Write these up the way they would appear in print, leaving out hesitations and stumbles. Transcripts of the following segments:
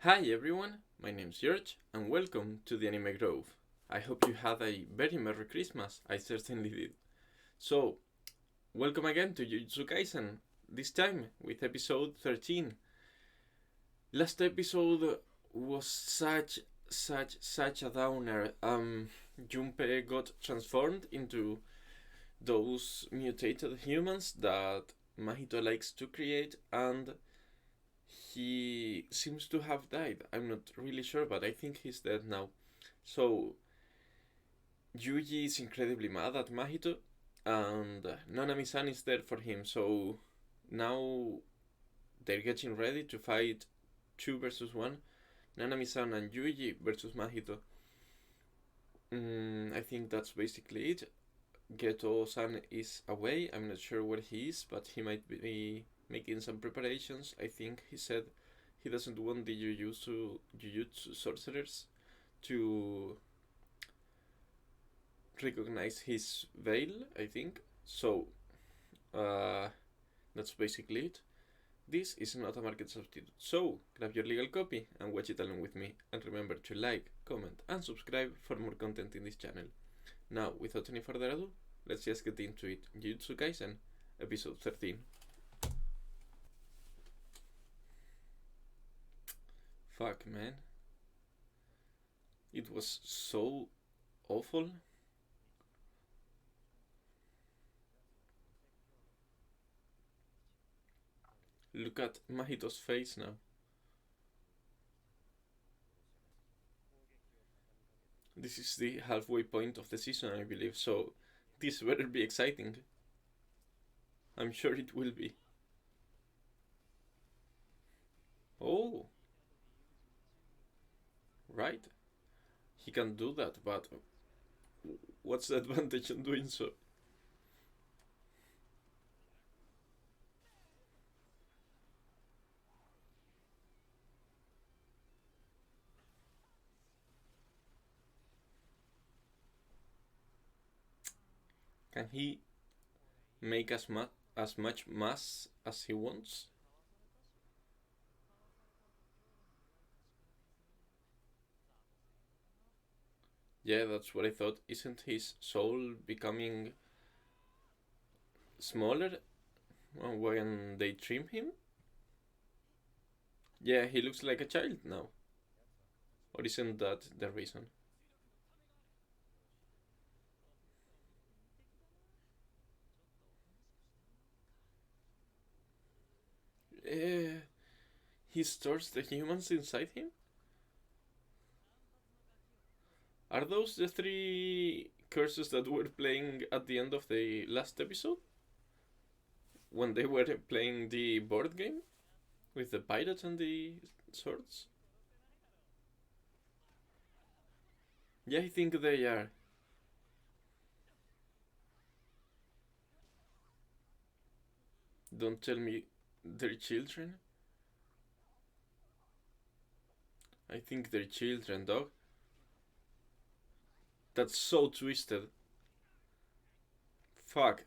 Hi everyone, my name's George and welcome to the Anime Grove. I hope you had a very Merry Christmas, I certainly did. So, welcome again to Jujutsu Kaisen, this time with episode 13. Last episode was such a downer. Yunpei got transformed into those mutated humans that Mahito likes to create, and he seems to have died. I'm not really sure, but I think he's dead now. So Yuji is incredibly mad at Mahito, and Nanami-san is there for him. So now they're getting ready to fight 2 versus 1. Nanami-san and Yuji versus Mahito. I think that's basically it. Geto-san is away. I'm not sure where he is, but he might be making some preparations. I think he said he doesn't want the Jujutsu sorcerers to recognize his veil, I think. So, uh, that's basically it. This is not a market substitute, so grab your legal copy and watch it along with me. And remember to like, comment, and subscribe for more content in this channel. Now, without any further ado, let's just get into it. Jujutsu Kaisen, episode 13. Fuck, man. It was so awful. Look at Mahito's face now. This is the halfway point of the season, I believe, so this better be exciting. I'm sure it will be. Oh, right. He can do that, but what's the advantage in doing so? Can he make as much mass as he wants? Yeah, that's what I thought. Isn't his soul becoming smaller when they trim him? Yeah, he looks like a child now. Or isn't that the reason? Uh, he stores the humans inside him? Are those the 3 curses that were playing at the end of the last episode? When they were playing the board game? With the pirates and the swords? Yeah, I think they are. Don't tell me they're children. I think they're children, dog. That's so twisted. Fuck.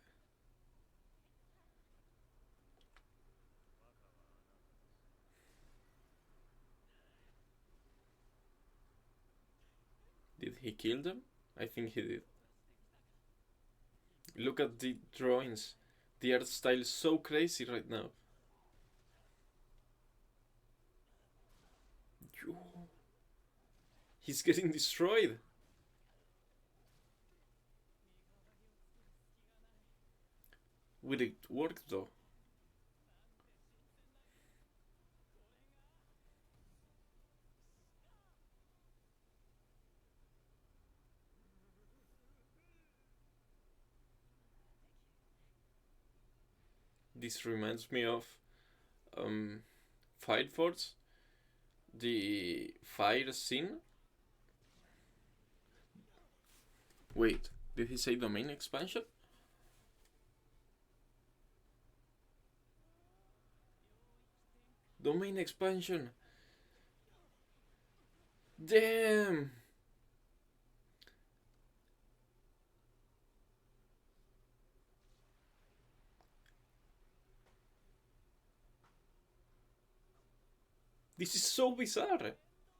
Did he kill them? I think he did. Look at the drawings. The art style is so crazy right now. He's getting destroyed. Will it work though? This reminds me of um, Fire Force, the fire scene. Wait, did he say domain expansion? Domain expansion. Damn. This is so bizarre.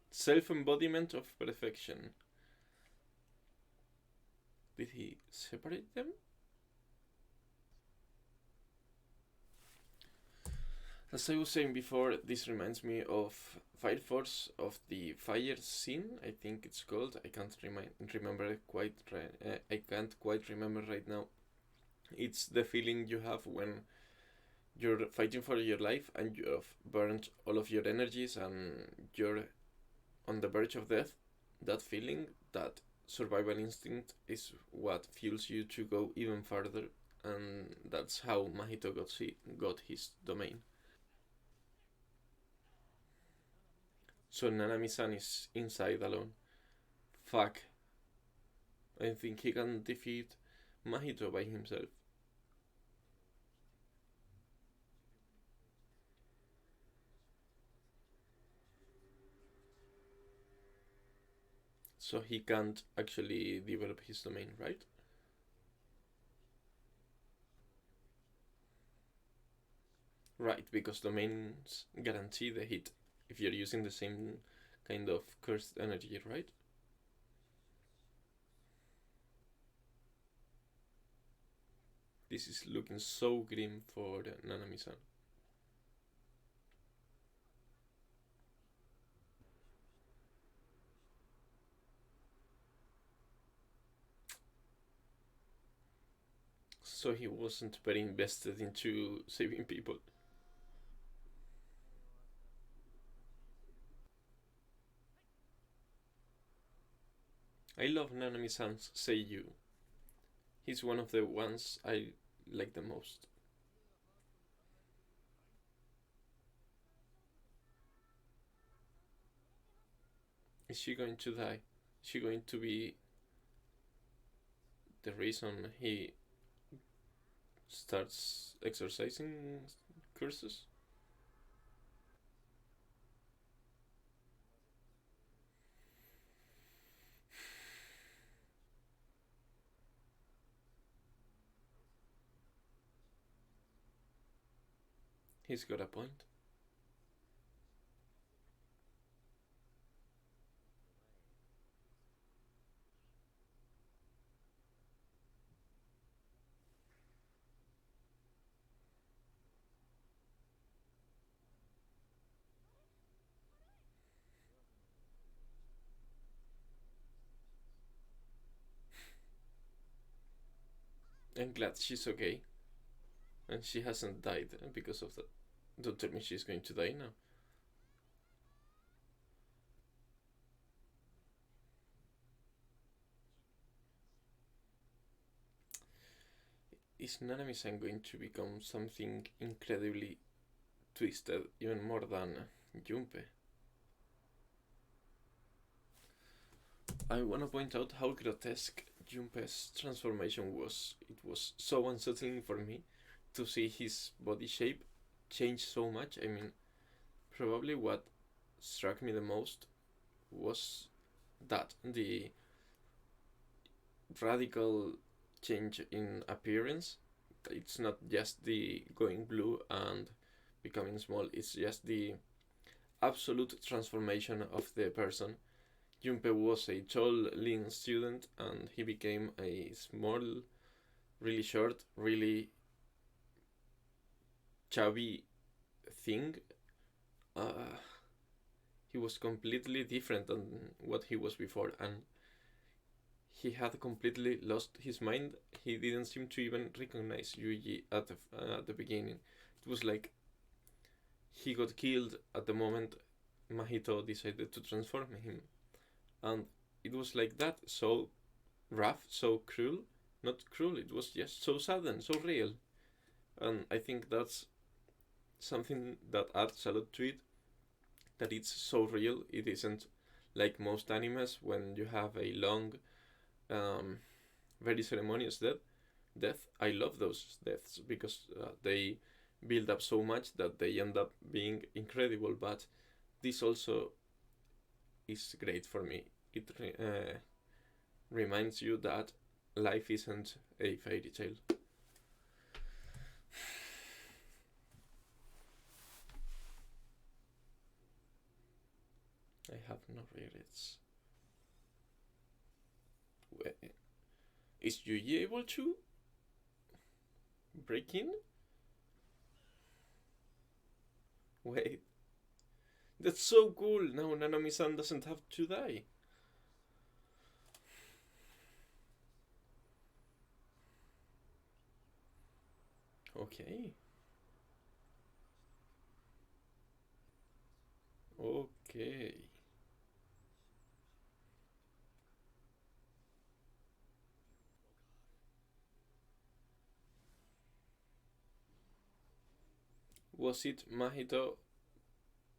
Self-embodiment of perfection. Did he separate them? As I was saying before, this reminds me of Fire Force of the Fire Scene. I think it's called. I can't remember quite. I can't quite remember right now. It's the feeling you have when you're fighting for your life and you have burned all of your energies and you're on the verge of death. That feeling, that survival instinct, is what fuels you to go even further, and that's how Mahito got his domain. So Nanami-san is inside alone. Fuck. I think he can defeat Mahito by himself. So he can't actually develop his domain, right? Right, because domains guarantee the hit if you're using the same kind of cursed energy, right? This is looking so grim for Nanami-san. So he wasn't very invested into saving people. I love Nanami-san's Seiyu. He's one of the ones I like the most. Is she going to die? Is she going to be the reason he starts exercising curses? He's got a point. I'm glad she's okay and she hasn't died because of that. Don't tell me she's going to die now. Is Nanami-san going to become something incredibly twisted, even more than Yunpei? I want to point out how grotesque Junpei's transformation was. It was so unsettling for me to see his body shape change so much. I mean, probably what struck me the most was that the radical change in appearance. It's not just the going blue and becoming small, it's just the absolute transformation of the person. Junpei was a tall, lean student, and he became a small, really short, really chubby thing. Uh, he was completely different than what he was before, and he had completely lost his mind. He didn't seem to even recognize Yuji at the beginning. It was like he got killed at the moment Mahito decided to transform him, and it was like that, so rough, so cruel. Not cruel, it was just so sudden, so real. And I think that's something that adds a lot to it, that it's so real. It isn't like most animes when you have a long, um, very ceremonious death. I love those deaths because they build up so much that they end up being incredible. But this also is great for me. It reminds you that life isn't a fairy tale. I have no regrets. Is Yuji able to break in? Wait, that's so cool! Now Nanami-san doesn't have to die. Okay. Okay. Was it Mahito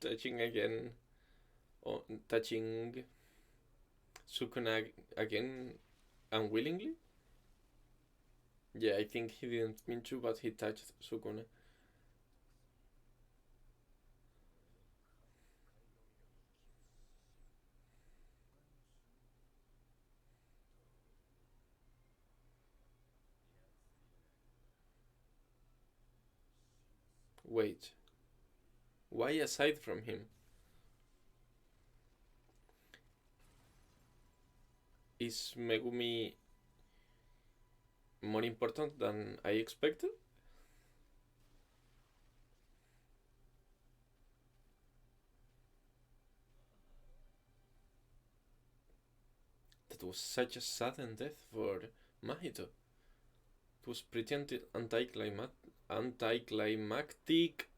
touching again, or touching Sukuna again unwillingly? Yeah, I think he didn't mean to, but he touched Sukuna. Wait, why aside from him? Is Megumi more important than I expected? That was such a sudden death for Mahito. It was pretty anticlimactic.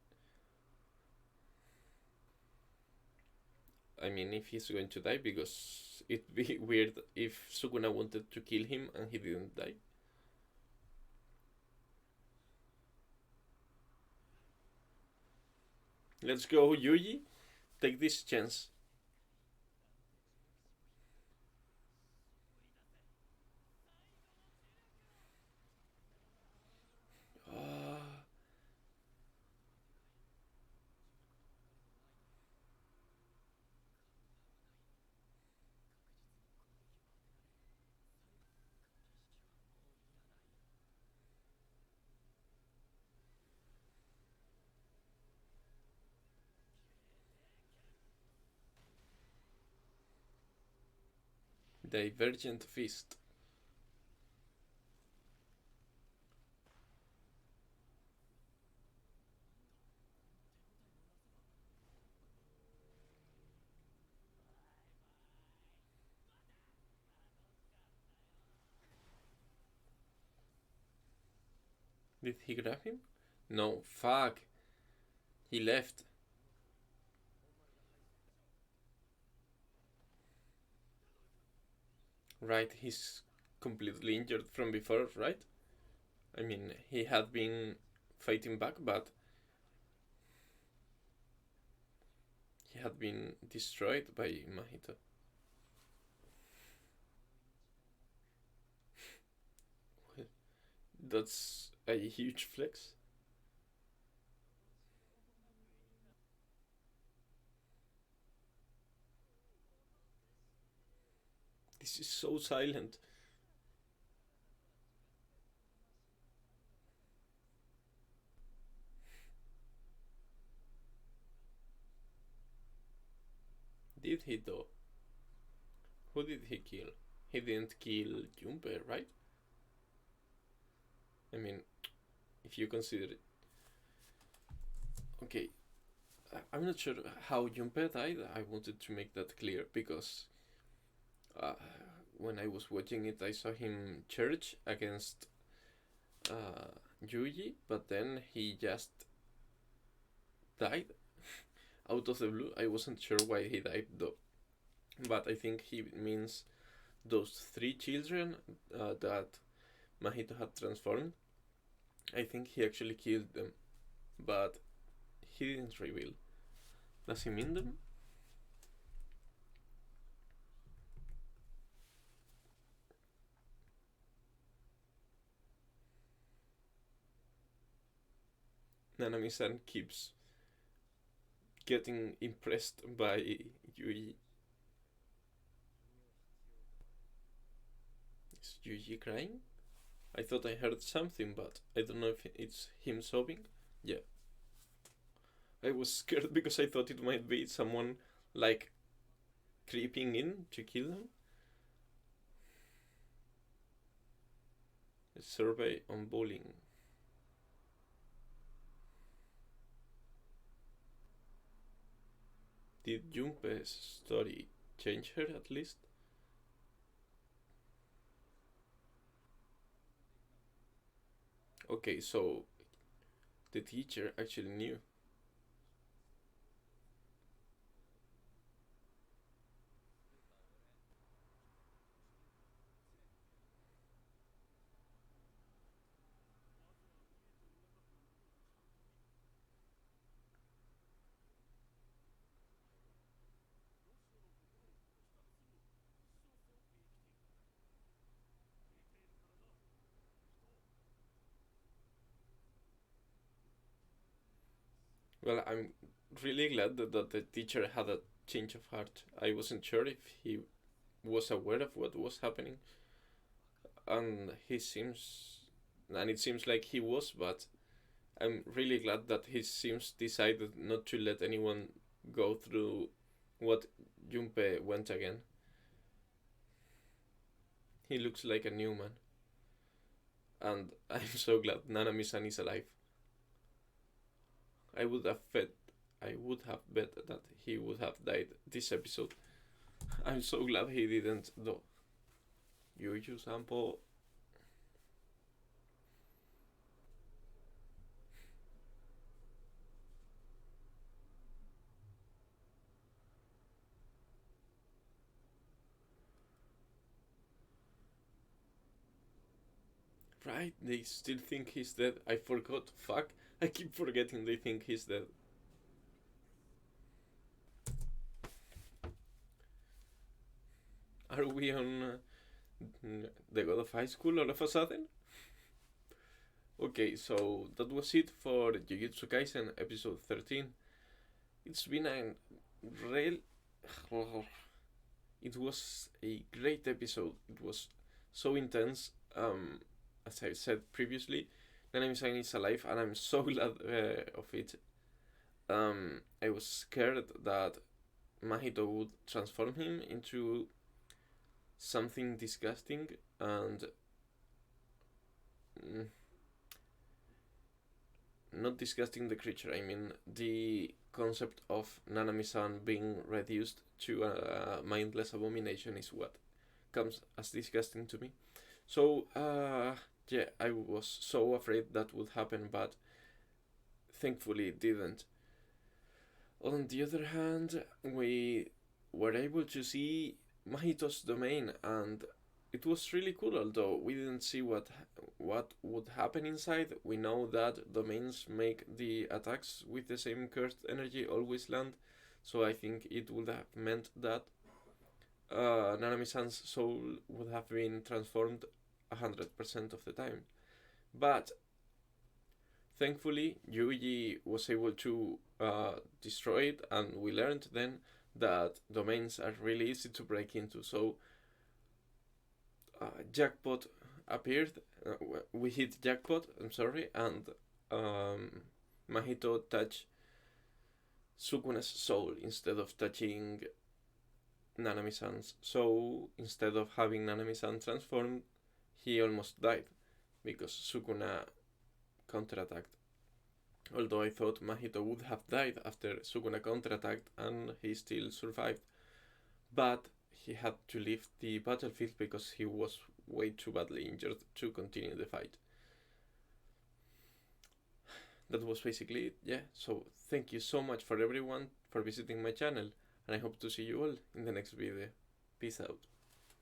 I mean, if he's going to die, because it'd be weird if Sukuna wanted to kill him and he didn't die. Let's go, Yuji. Take this chance. Ah, Divergent Fist. Did he grab him? No, fuck. He left. Right, he's completely injured from before, right? I mean, he had been fighting back, but he had been destroyed by Mahito. That's a huge flex. This is so silent. Did he though? Who did he kill? He didn't kill Yunpei, right? I mean, if you consider it. Okay, I'm not sure how Yunpei died. I wanted to make that clear because uh, when I was watching it, I saw him church against Yuji, but then he just died out of the blue. I wasn't sure why he died though, but I think he means those three children that Mahito had transformed. I think he actually killed them, but he didn't reveal. Does he mean them? Nanami-san keeps getting impressed by Yuji. Is Yuji crying? I thought I heard something, but I don't know if it's him sobbing. Yeah. I was scared because I thought it might be someone like creeping in to kill them. A survey on bullying. Did Yunpei's story change her at least? Okay, so the teacher actually knew. Well, I'm really glad that the teacher had a change of heart. I wasn't sure if he was aware of what was happening, and it seems like he was, but I'm really glad that he seems decided not to let anyone go through what Junpei went again. He looks like a new man, and I'm so glad Nanami-san is alive. I would have bet, I would have bet that he would have died this episode. I'm so glad he didn't though. Yuju Sampo. Right, they still think he's dead. I forgot. Fuck. I keep forgetting they think he's dead. Are we on the God of High School all of a sudden? Okay, so that was it for Jujutsu Kaisen episode 13. It's been a real. It was a great episode. It was so intense. As I said previously, Nanami-san is alive, and I'm so glad of it. I was scared that Mahito would transform him into something disgusting and not disgusting the creature. I mean the concept of Nanami-san being reduced to a mindless abomination is what comes as disgusting to me. So yeah, I was so afraid that would happen, but thankfully it didn't. On the other hand, we were able to see Mahito's domain, and it was really cool. Although we didn't see what would happen inside, we know that domains make the attacks with the same cursed energy always land. So I think it would have meant that Nanami-san's soul would have been transformed 100% of the time. But thankfully, Yuji was able to destroy it, and we learned then that domains are really easy to break into. So, jackpot appeared. We hit jackpot. I'm sorry, and Mahito touched Sukuna's soul instead of touching Nanami-san's. So instead of having Nanami-san transformed, he almost died because Sukuna counterattacked. Although I thought Mahito would have died after Sukuna counterattacked, and he still survived. But he had to leave the battlefield because he was way too badly injured to continue the fight. That was basically it, yeah. So thank you so much for everyone for visiting my channel, and I hope to see you all in the next video. Peace out.